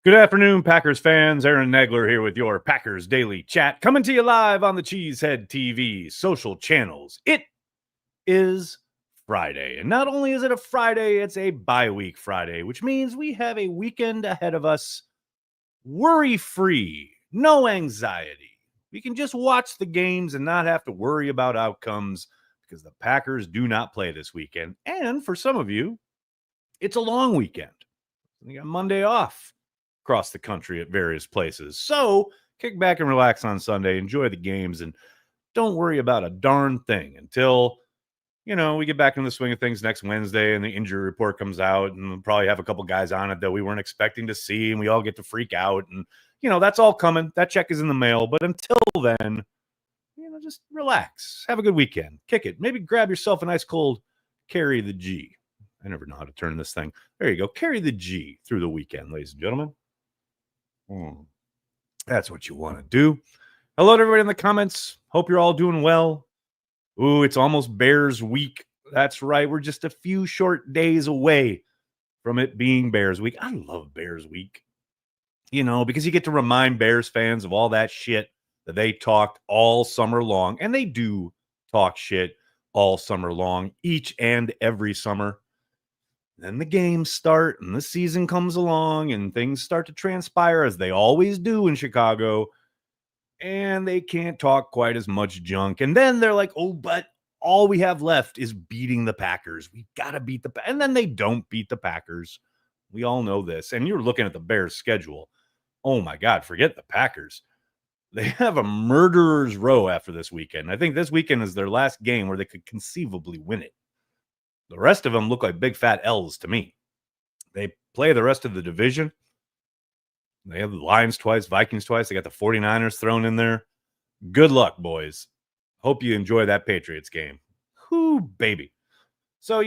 Good afternoon, Packers fans. Aaron Nagler here with your Packers Daily Chat, coming to you live on the Cheesehead TV social channels. It is Friday, and not only is it a Friday, it's a bye-week Friday, which means we have a weekend ahead of us, worry-free, no anxiety. We can just watch the games and not have to worry about outcomes because the Packers do not play this weekend. And for some of you, it's a long weekend. You got Monday off across the country at various places. So kick back and relax on Sunday, enjoy the games, and don't worry about a darn thing until, we get back in the swing of things next Wednesday and the injury report comes out, and we'll probably have a couple guys on it that we weren't expecting to see, and we all get to freak out. And, that's all coming. That check is in the mail. But until then, just relax. Have a good weekend. Kick it. Maybe grab yourself a nice cold Carry the G. I never know how to turn this thing. There you go. Carry the G through the weekend, ladies and gentlemen. That's what you want to do. Hello to everybody in the comments. Hope you're all doing well. Ooh, it's almost Bears week. That's right. We're just a few short days away from it being Bears week. I love Bears week, because you get to remind Bears fans of all that shit that they talked all summer long. And they do talk shit all summer long, each and every summer. Then the games start and the season comes along and things start to transpire as they always do in Chicago. And they can't talk quite as much junk. And then they're like, oh, but all we have left is beating the Packers. We got to beat and then they don't beat the Packers. We all know this. And you're looking at the Bears schedule. Oh my God, forget the Packers. They have a murderer's row after this weekend. I think this weekend is their last game where they could conceivably win it. The rest of them look like big fat L's to me. They play the rest of the division. They have the Lions twice, Vikings twice. They got the 49ers thrown in there. Good luck, boys. Hope you enjoy that Patriots game. Whoo, baby. So,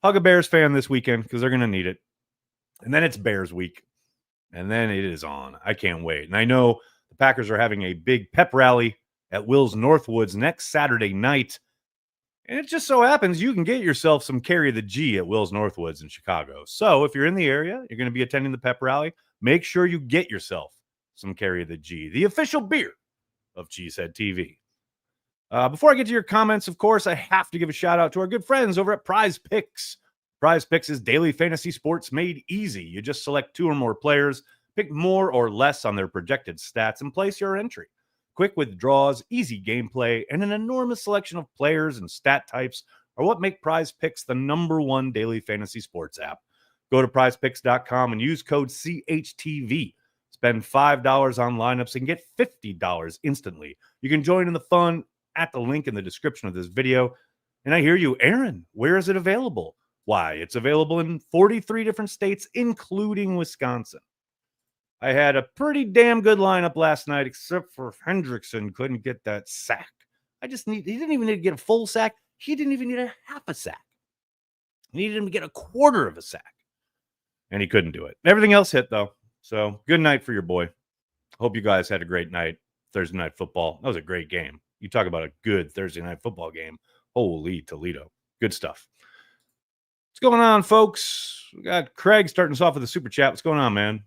hug a Bears fan this weekend because they're going to need it. And then it's Bears week. And then it is on. I can't wait. And I know the Packers are having a big pep rally at Will's Northwoods next Saturday night. And it just so happens you can get yourself some Carry the G at Will's Northwoods in Chicago. So if you're in the area, you're going to be attending the pep rally, make sure you get yourself some Carry the G, the official beer of Cheesehead TV. Before I get to your comments, of course, I have to give a shout out to our good friends over at PrizePicks. PrizePicks is daily fantasy sports made easy. You just select 2 or more players, pick more or less on their projected stats, and place your entry. Quick withdrawals, easy gameplay, and an enormous selection of players and stat types are what make PrizePicks the #1 daily fantasy sports app. Go to prizepicks.com and use code CHTV. Spend $5 on lineups and get $50 instantly. You can join in the fun at the link in the description of this video. And I hear you, Aaron, where is it available? Why, it's available in 43 different states, including Wisconsin. I had a pretty damn good lineup last night, except for Hendrickson couldn't get that sack. He didn't even need to get a full sack. He didn't even need a half a sack. He needed him to get a quarter of a sack. And he couldn't do it. Everything else hit, though. So good night for your boy. Hope you guys had a great night. Thursday night football. That was a great game. You talk about a good Thursday night football game. Holy Toledo. Good stuff. What's going on, folks? We got Craig starting us off with a super chat. What's going on, man?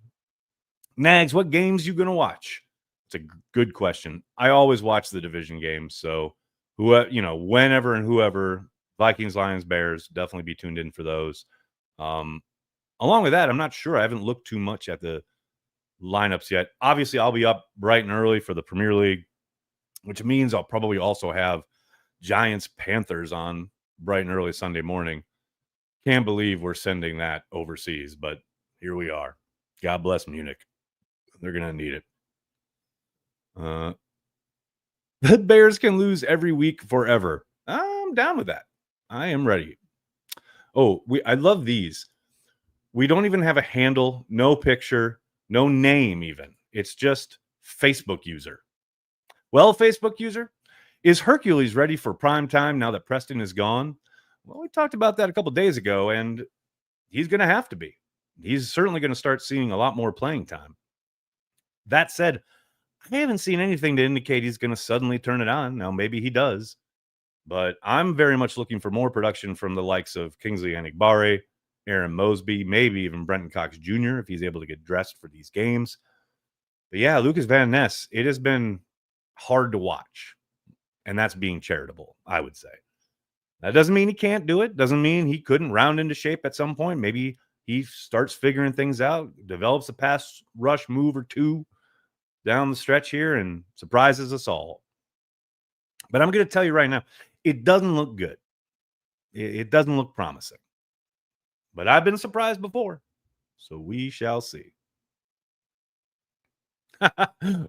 Nags, what games you going to watch? It's a good question. I always watch the division games. So, whenever and whoever, Vikings, Lions, Bears, definitely be tuned in for those. Along with that, I'm not sure. I haven't looked too much at the lineups yet. Obviously, I'll be up bright and early for the Premier League, which means I'll probably also have Giants, Panthers on bright and early Sunday morning. Can't believe we're sending that overseas, but here we are. God bless Munich. They're going to need it. The Bears can lose every week forever. I'm down with that. I am ready. Oh, I love these. We don't even have a handle, no picture, no name even. It's just Facebook user. Well, Facebook user, is Hercules ready for prime time now that Preston is gone? Well, we talked about that a couple days ago, and he's going to have to be. He's certainly going to start seeing a lot more playing time. That said, I haven't seen anything to indicate he's going to suddenly turn it on. Now, maybe he does, but I'm very much looking for more production from the likes of Kingsley Enagbare, Aaron Mosby, maybe even Brenton Cox Jr. if he's able to get dressed for these games. But yeah, Lucas Van Ness, it has been hard to watch. And that's being charitable, I would say. That doesn't mean he can't do it. Doesn't mean he couldn't round into shape at some point. Maybe he starts figuring things out, develops a pass rush move or two down the stretch here and surprises us all. But I'm going to tell you right now, it doesn't look good. It doesn't look promising. But I've been surprised before. So we shall see.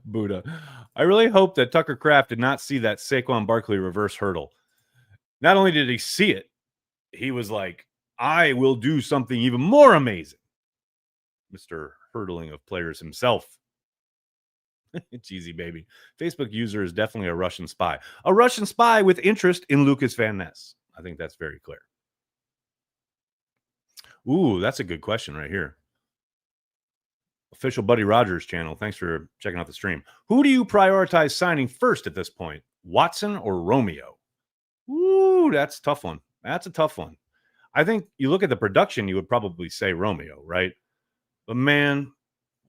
Buddha. I really hope that Tucker Kraft did not see that Saquon Barkley reverse hurdle. Not only did he see it, he was like, I will do something even more amazing. Mr. Hurdling of players himself. It's easy, baby. Facebook user is definitely a Russian spy. A Russian spy with interest in Lucas Van Ness. I think that's very clear. Ooh, that's a good question right here. Official Buddy Rogers channel. Thanks for checking out the stream. Who do you prioritize signing first at this point? Watson or Romeo? Ooh, that's a tough one. That's a tough one. I think you look at the production, you would probably say Romeo, right? But man,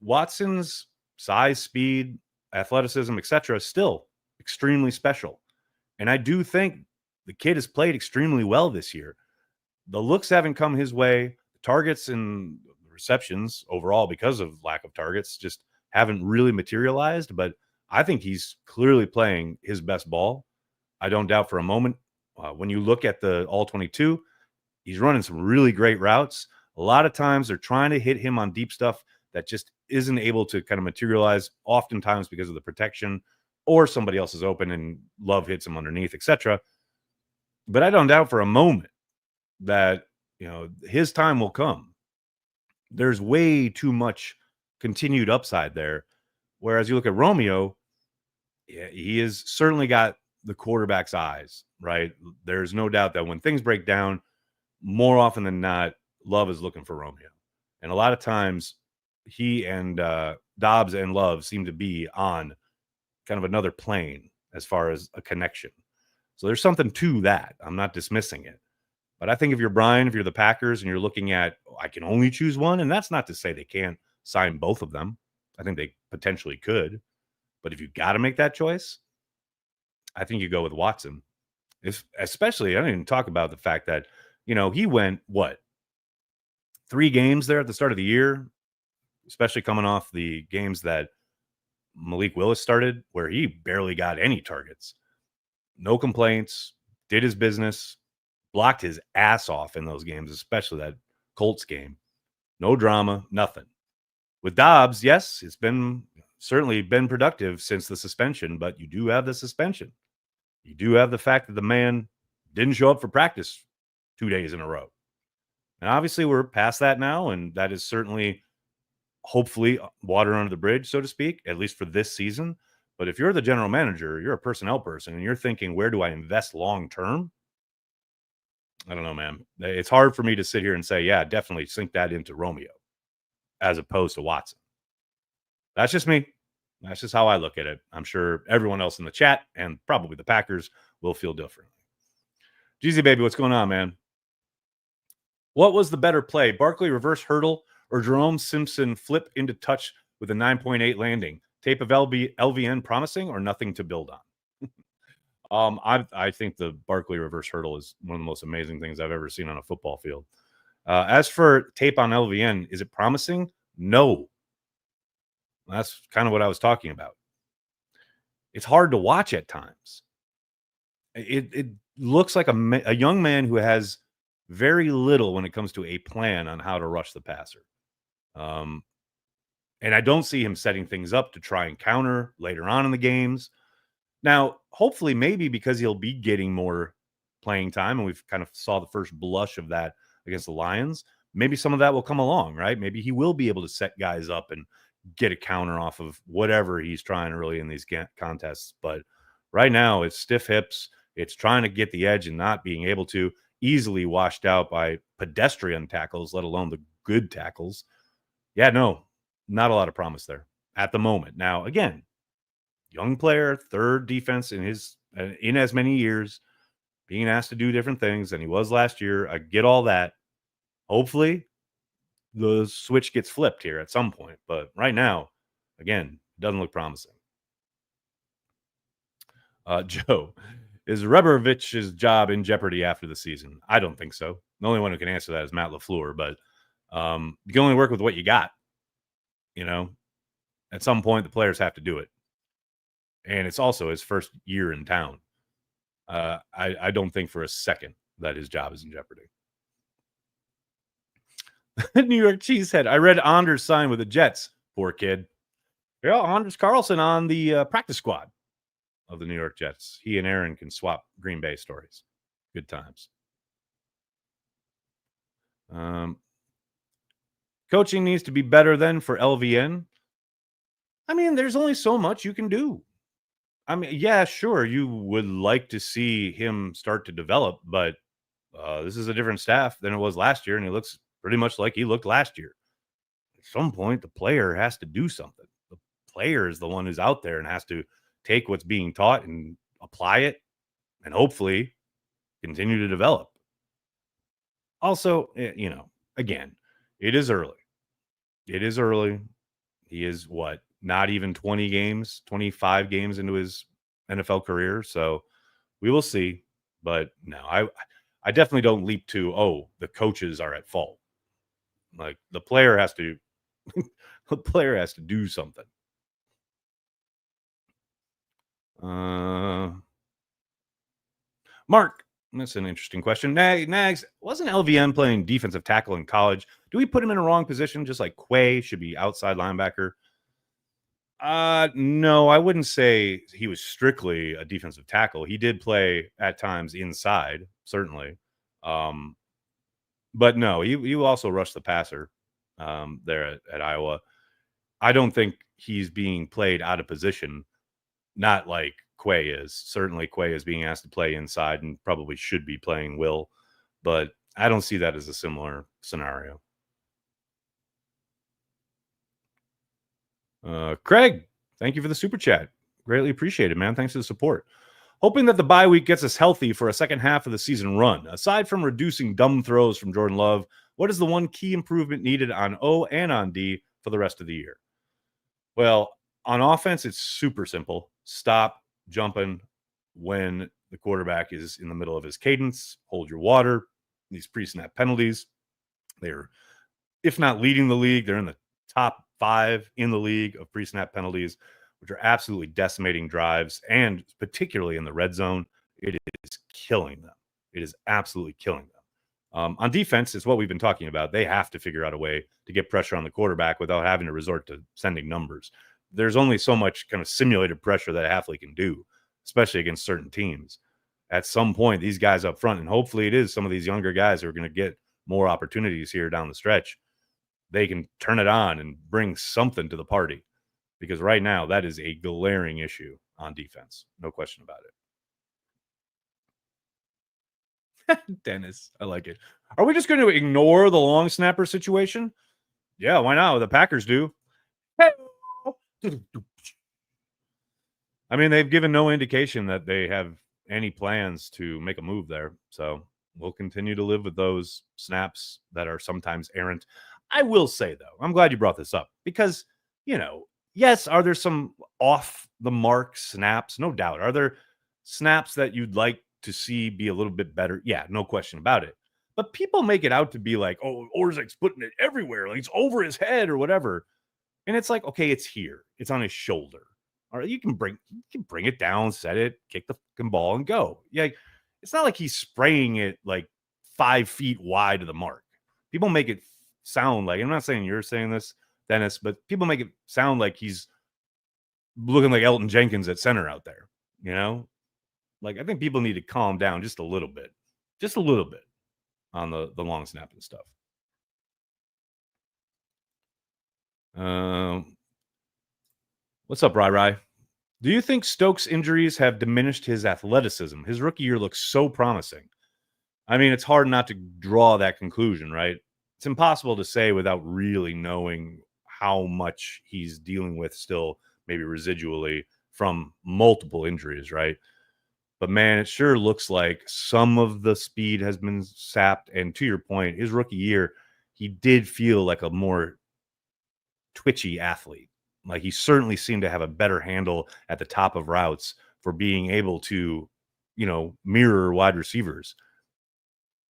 Watson's size, speed, athleticism, etc., is still extremely special. And I do think the kid has played extremely well this year. The looks haven't come his way. Targets and receptions overall, because of lack of targets, just haven't really materialized. But I think he's clearly playing his best ball. I don't doubt for a moment. When you look at the All-22, he's running some really great routes. A lot of times they're trying to hit him on deep stuff that just isn't able to kind of materialize, oftentimes because of the protection or somebody else is open and Love hits him underneath, etc. But I don't doubt for a moment that, his time will come. There's way too much continued upside there. Whereas you look at Romeo, yeah, he has certainly got the quarterback's eyes, right? There's no doubt that when things break down, more often than not, Love is looking for Romeo. And a lot of times he and Dobbs and Love seem to be on kind of another plane as far as a connection. So there's something to that. I'm not dismissing it. But I think if you're Brian, if you're the Packers and you're looking at, I can only choose one, and that's not to say they can't sign both of them. I think they potentially could. But if you got to make that choice, I think you go with Watson. Especially, I didn't even talk about the fact that, he went, 3 games there at the start of the year, especially coming off the games that Malik Willis started, where he barely got any targets. No complaints, did his business, blocked his ass off in those games, especially that Colts game. No drama, nothing. With Dobbs, yes, it's certainly been productive since the suspension, but you do have the suspension. You do have the fact that the man didn't show up for practice 2 days in a row. And obviously we're past that now, and that is certainly, hopefully, water under the bridge, so to speak, at least for this season. But if you're the general manager, you're a personnel person, and you're thinking, where do I invest long term? I don't know, man. It's hard for me to sit here and say, yeah, definitely sink that into Romeo as opposed to Watson. That's just me. That's just how I look at it. I'm sure everyone else in the chat and probably the Packers will feel differently. Jeezy baby, what's going on, man? What was the better play? Barkley reverse hurdle or Jerome Simpson flip into touch with a 9.8 landing? Tape of LVN promising or nothing to build on? I think the Barkley reverse hurdle is one of the most amazing things I've ever seen on a football field. As for tape on LVN, is it promising? No. That's kind of what I was talking about. It's hard to watch at times. It looks like a young man who has very little when it comes to a plan on how to rush the passer. And I don't see him setting things up to try and counter later on in the games. Now, hopefully, maybe because he'll be getting more playing time, and we've kind of saw the first blush of that against the Lions, maybe some of that will come along, right? Maybe he will be able to set guys up and get a counter off of whatever he's trying early in these contests. But right now, it's stiff hips. It's trying to get the edge and not being able to, easily washed out by pedestrian tackles, let alone the good tackles. Yeah, no, not a lot of promise there at the moment. Now, again, young player, third defense in as many years, being asked to do different things than he was last year. I get all that. Hopefully, the switch gets flipped here at some point. But right now, again, doesn't look promising. Joe, is Reberovich's job in jeopardy after the season? I don't think so. The only one who can answer that is Matt LaFleur, but you can only work with what you got. You know, at some point, the players have to do it. And it's also his first year in town. I don't think for a second that his job is in jeopardy. New York Cheesehead. I read Anders sign with the Jets. Poor kid. Yeah, Anders Carlson on the practice squad of the New York Jets. He and Aaron can swap Green Bay stories. Good times. Coaching needs to be better then for LVN. I mean, there's only so much you can do. I mean, yeah, sure, you would like to see him start to develop, but this is a different staff than it was last year, and he looks pretty much like he looked last year. At some point, the player has to do something. The player is the one who's out there and has to take what's being taught and apply it, and hopefully continue to develop. Also, again, it is early. It is early. He is not even 20 games, 25 games into his NFL career. So we will see. But no, I definitely don't leap to, the coaches are at fault. Like the player has to do something. Mark, that's an interesting question. Nags, wasn't LVN playing defensive tackle in college? Do we put him in a wrong position, just like Quay should be outside linebacker? No, I wouldn't say he was strictly a defensive tackle. He did play at times inside, certainly. But no, he also rushed the passer there at Iowa. I don't think he's being played out of position, not like Quay is. Certainly Quay is being asked to play inside and probably should be playing Will, but I don't see that as a similar scenario. Craig, thank you for the super chat. Greatly appreciated, man. Thanks for the support. Hoping that the bye week gets us healthy for a second half of the season run. Aside from reducing dumb throws from Jordan Love, what is the one key improvement needed on O and on D for the rest of the year? Well, on offense, it's super simple. Stop jumping when the quarterback is in the middle of his cadence. Hold your water. These pre-snap penalties, they're, if not leading the league, they're in the top 5 in the league of pre-snap penalties, which are absolutely decimating drives, and particularly in the red zone, it is killing them. It is absolutely killing them. On defense, it's what we've been talking about. They have to figure out a way to get pressure on the quarterback without having to resort to sending numbers. There's only so much kind of simulated pressure that an athlete can do, especially against certain teams. At some point, these guys up front, and hopefully it is some of these younger guys who are going to get more opportunities here down the stretch, they can turn it on and bring something to the party. Because right now, that is a glaring issue on defense. No question about it. Dennis, I like it. Are we just going to ignore the long snapper situation? Yeah, why not? The Packers do. I mean, they've given no indication that they have any plans to make a move there. So we'll continue to live with those snaps that are sometimes errant. I will say, though, I'm glad you brought this up because, yes, are there some off the mark snaps? No doubt. Are there snaps that you'd like to see be a little bit better? Yeah, no question about it. But people make it out to be like, oh, Orzek's putting it everywhere. Like it's over his head or whatever. And it's like, okay, it's here. It's on his shoulder. All right, you can bring it down, set it, kick the fucking ball, and go. Yeah, it's not like he's spraying it like 5 feet wide of the mark. People make it sound like, I'm not saying you're saying this, Dennis, but people make it sound like he's looking like Elton Jenkins at center out there. Like I think people need to calm down just a little bit on the long snapping stuff. What's up, Rai? Do you think Stokes' injuries have diminished his athleticism? His rookie year looks so promising. I mean, it's hard not to draw that conclusion, right? It's impossible to say without really knowing how much he's dealing with still, maybe residually from multiple injuries, right? But man, it sure looks like some of the speed has been sapped. And to your point, his rookie year, he did feel like a more twitchy athlete. Like he certainly seemed to have a better handle at the top of routes for being able to, mirror wide receivers.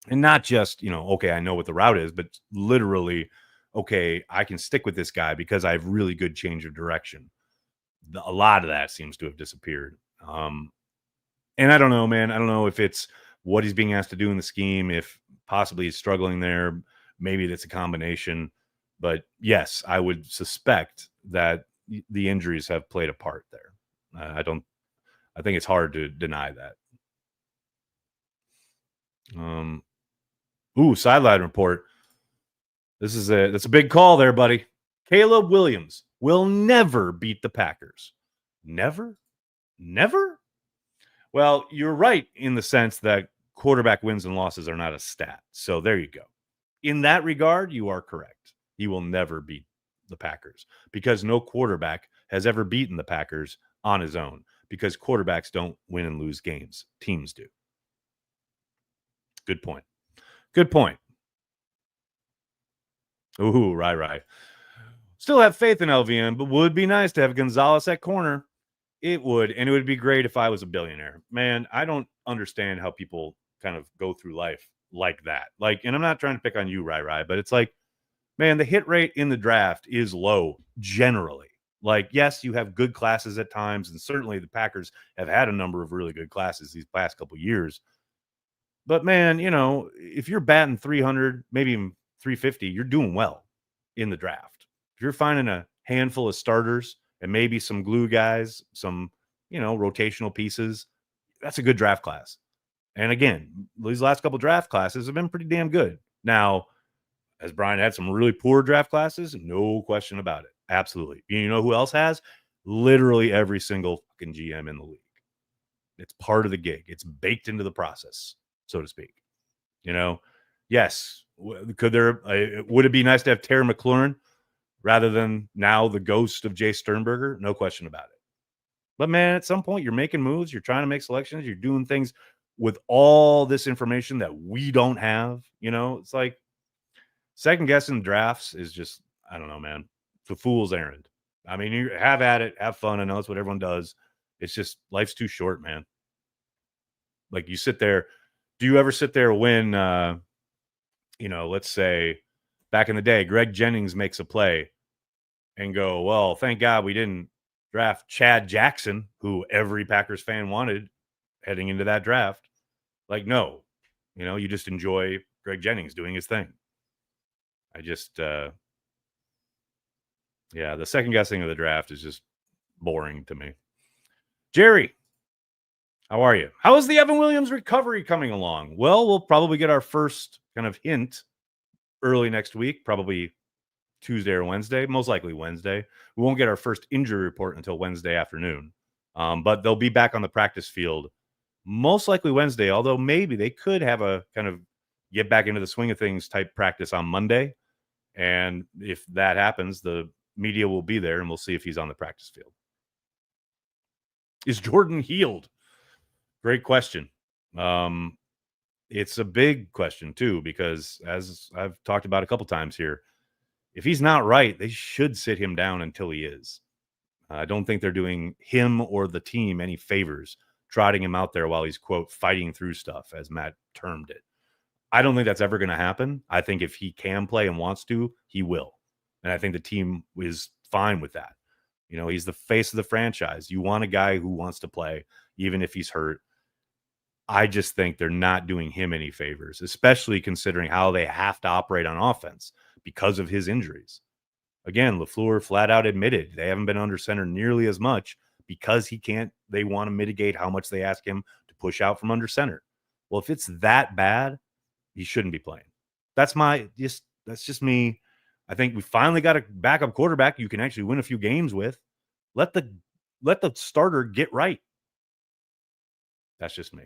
And not just, okay, I know what the route is, but literally, okay, I can stick with this guy because I have really good change of direction. A lot of that seems to have disappeared. And I don't know, man. I don't know if it's what he's being asked to do in the scheme, if possibly he's struggling there. Maybe it's a combination. But yes, I would suspect that the injuries have played a part there. I think it's hard to deny that. Sideline report. That's a big call there, buddy. Caleb Williams will never beat the Packers. Never? Well, you're right in the sense that quarterback wins and losses are not a stat. So there you go. In that regard, you are correct. He will never beat the Packers because no quarterback has ever beaten the Packers on his own because quarterbacks don't win and lose games. Teams do. Good point. Ooh, right. Still have faith in LVM, but would be nice to have Gonzalez at corner. It would, and it would be great if I was a billionaire. Man, I don't understand how people kind of go through life like that. And I'm not trying to pick on you, Rai, but it's like, man, the hit rate in the draft is low generally. Yes, you have good classes at times, and certainly the Packers have had a number of really good classes these past couple years. But man, if you're batting 300, maybe even 350, you're doing well in the draft. If you're finding a handful of starters and maybe some glue guys, some, rotational pieces, that's a good draft class. And again, these last couple draft classes have been pretty damn good. Now, has Brian had some really poor draft classes? No question about it. Absolutely. You know who else has? Literally every single fucking GM in the league. It's part of the gig. It's baked into the process, so to speak. Yes. Would it be nice to have Terry McLaurin rather than now the ghost of Jay Sternberger? No question about it. But man, at some point you're making moves, you're trying to make selections, you're doing things with all this information that we don't have. It's like second guessing drafts is just, I don't know, man. It's a fool's errand. I mean, you have at it, have fun. I know that's what everyone does. It's just life's too short, man. Like you sit there. Do you ever sit there when, let's say back in the day, Greg Jennings makes a play and go, well, thank God we didn't draft Chad Jackson, who every Packers fan wanted heading into that draft. No, you just enjoy Greg Jennings doing his thing. I just, the second guessing of the draft is just boring to me. Jerry, how are you? How is the Evan Williams recovery coming along? Well, we'll probably get our first kind of hint early next week, probably Tuesday or Wednesday, most likely Wednesday. We won't get our first injury report until Wednesday afternoon, but they'll be back on the practice field most likely Wednesday, although maybe they could have a kind of get back into the swing of things type practice on Monday. And if that happens, the media will be there and we'll see if he's on the practice field. Is Jordan healed? Great question. It's a big question too, because as I've talked about a couple times here, if he's not right, they should sit him down until he is. I don't think they're doing him or the team any favors, trotting him out there while he's, quote, fighting through stuff, as Matt termed it. I don't think that's ever going to happen. I think if he can play and wants to, he will. And I think the team is fine with that. He's the face of the franchise. You want a guy who wants to play, even if he's hurt. I just think they're not doing him any favors, especially considering how they have to operate on offense because of his injuries. Again, LaFleur flat out admitted they haven't been under center nearly as much because he can't. They want to mitigate how much they ask him to push out from under center. Well, if it's that bad, he shouldn't be playing. That's just me. I think we finally got a backup quarterback you can actually win a few games with. Let the starter get right. That's just me.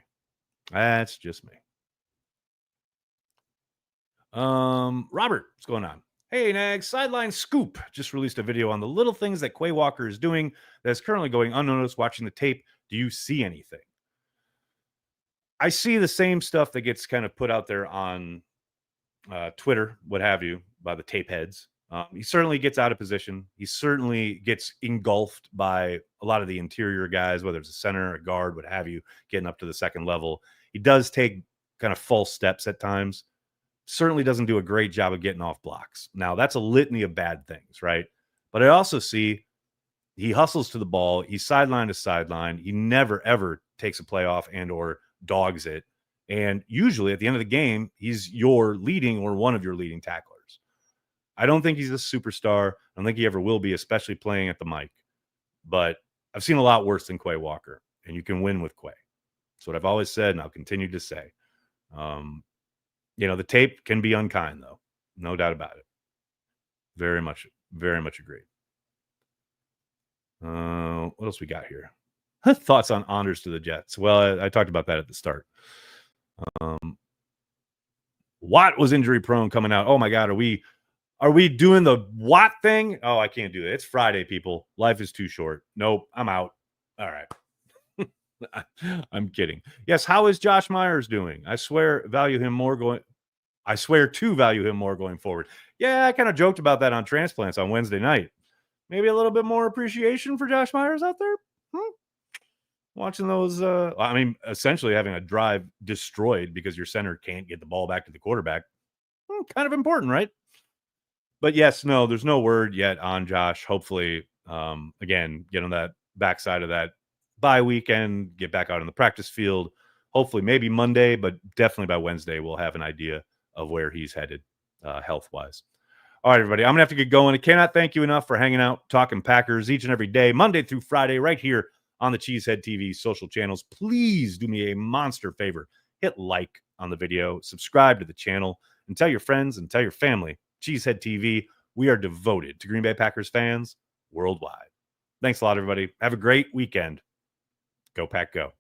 Robert, what's going on? Hey, Nags, Sideline Scoop just released a video on the little things that Quay Walker is doing that is currently going unnoticed. Watching the tape, do you see anything? I see the same stuff that gets kind of put out there on Twitter, what have you. the tape heads. He certainly gets out of position. He certainly gets engulfed by a lot of the interior guys, whether it's a center, a guard, what have you, getting up to the second level. He does take kind of false steps at times. Certainly doesn't do a great job of getting off blocks. Now, that's a litany of bad things, right? But I also see he hustles to the ball. He's sideline to sideline. He never, ever takes a play off and or dogs it. And usually at the end of the game, he's your leading or one of your leading tacklers. I don't think he's a superstar. I don't think he ever will be, especially playing at the mic. But I've seen a lot worse than Quay Walker, and you can win with Quay. That's what I've always said, and I'll continue to say. The tape can be unkind, though. No doubt about it. Very much agreed. What else we got here? Thoughts on honors to the Jets? Well, I talked about that at the start. Watt was injury prone coming out. Oh my God, are we doing the Watt thing? Oh, I can't do it. It's Friday, people. Life is too short. Nope, I'm out. All right. I'm kidding. Yes, how is Josh Myers doing? I swear to value him more going forward. Yeah, I kind of joked about that on Transplants on Wednesday night. Maybe a little bit more appreciation for Josh Myers out there. Watching those, essentially having a drive destroyed because your center can't get the ball back to the quarterback. Kind of important, right? But yes, no, there's no word yet on Josh. Hopefully, again, get on that backside of that bye weekend, get back out on the practice field. Hopefully, maybe Monday, but definitely by Wednesday, we'll have an idea of where he's headed health-wise. All right, everybody, I'm going to have to get going. I cannot thank you enough for hanging out, talking Packers each and every day, Monday through Friday, right here on the Cheesehead TV social channels. Please do me a monster favor. Hit like on the video, subscribe to the channel, and tell your friends and tell your family. Cheesehead TV, we are devoted to Green Bay Packers fans worldwide. Thanks a lot, everybody. Have a great weekend. Go Pack Go.